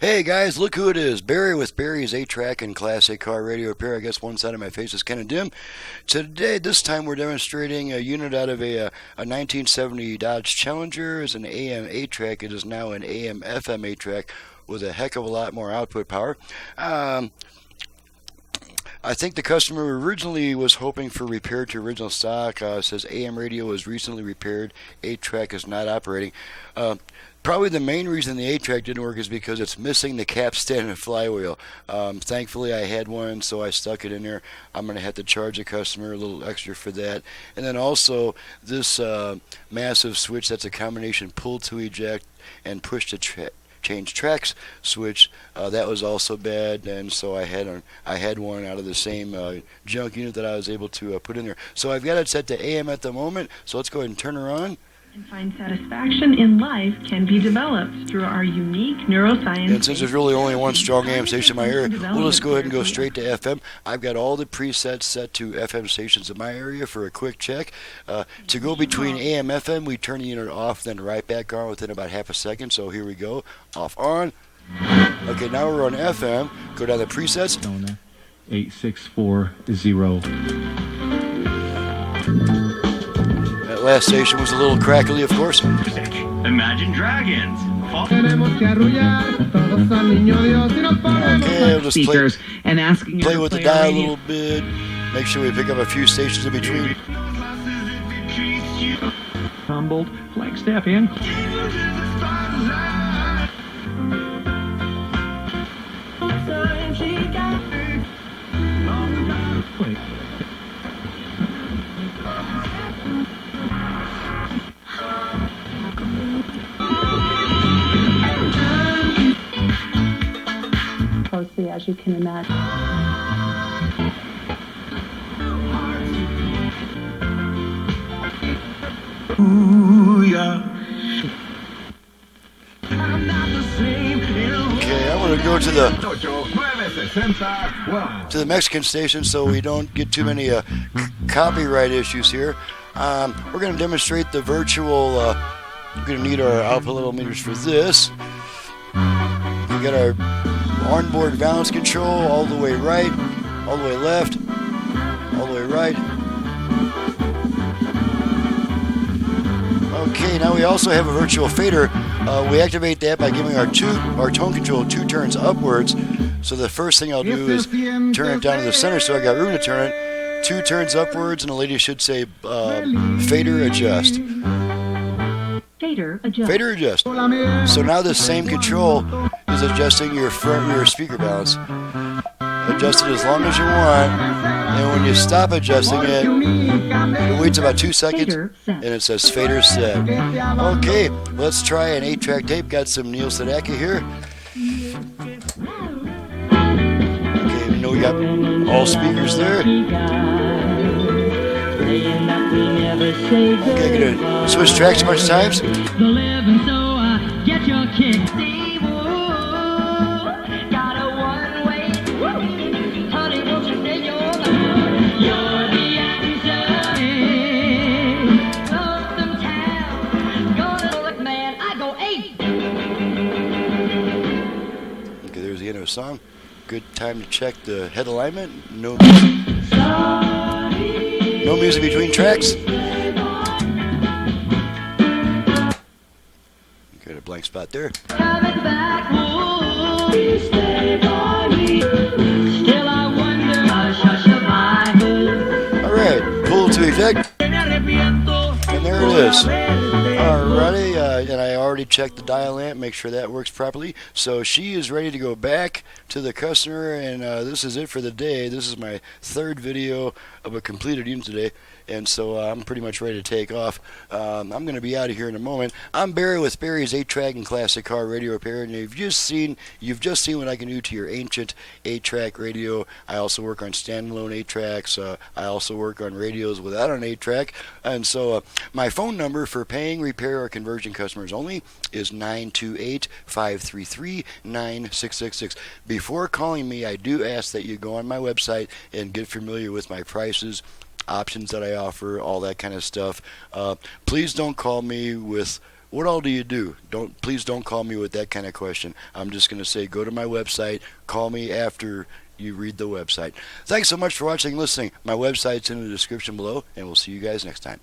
Hey guys, look who it is. Barry with Barry's 8-track and classic car radio repair. I guess one side of my face is kind of dim. Today, this time we're demonstrating a unit out of a 1970 Dodge Challenger. It's an AM 8-track. It is now an AM-FM 8-track with a heck of a lot more output power. I think the customer originally was hoping for repair to original stock. It says AM radio was recently repaired. 8-track is not operating. Probably the main reason the 8-track didn't work is because it's missing the capstan and flywheel. Thankfully, I had one, so I stuck it in there. I'm going to have to charge the customer a little extra for that. And then also, this massive switch that's a combination pull to eject and push to change tracks switch, that was also bad, and so I had one out of the same junk unit that I was able to put in there. So I've got it set to AM at the moment, so let's go ahead and turn her on. And find satisfaction in life can be developed through our unique neuroscience. And since there's really only one strong AM station in my area, we'll just go ahead and go straight to FM. I've got all the presets set to FM stations in my area for a quick check. To go between AM FM, we turn the unit off, then right back on within about half a second. So here we go. Off, on. Okay, now we're on FM. Go down the presets. 8640. That last station was a little crackly, of course. Imagine Dragons. Okay, I'll just Speakers and asking play with the dial a little bit. Make sure we pick up a few stations in between. Humboldt, Flagstaff, and closely as you can imagine. Ooh, yeah. Okay, I'm going to go to the Mexican station so we don't get too many copyright issues here. We're going to demonstrate the virtual. We're going to need our output level meters for this. We got our onboard balance control all the way right, all the way left, all the way right. Okay, now we also have a virtual fader. We activate that by giving our tone control 2 turns upwards. So the first thing I'll do is turn it down to the center so I got room to turn it. 2 turns upwards, and the lady should say fader adjust. Fader adjust. Fader adjust. So now this same control is adjusting your front rear speaker balance. Adjust it as long as you want, and when you stop adjusting it, it waits about 2 seconds, and it says fader set. Okay, let's try an 8-track tape. Got some Neil Sedaka here. Okay, we know we got all speakers there. Okay, gonna switch tracks a bunch of times. Okay, there's the end of a song. Good time to check the head alignment. No music between tracks. Got a blank spot there. Alright, pull to eject. And there it is. Alrighty, and I already checked the dial amp, make sure that works properly. So she is ready to go back to the customer, and this is it for the day. This is my 3rd video of a completed unit today, and so I'm pretty much ready to take off. I'm going to be out of here in a moment. I'm Barry with Barry's 8-track and classic car radio repair, and you've just seen what I can do to your ancient 8-track radio. I also work on standalone 8-tracks. I also work on radios without an 8-track, and so my phone number for paying, repair, or conversion customers only is 928-533-9666. Before calling me, I do ask that you go on my website and get familiar with my prices, options that I offer, all that kind of stuff. Please don't call me with What all do you do? Please don't call me with that kind of question. I'm just going to say go to my website. Call me after you read the website. Thanks so much for watching and listening. My website's in the description below, and we'll see you guys next time.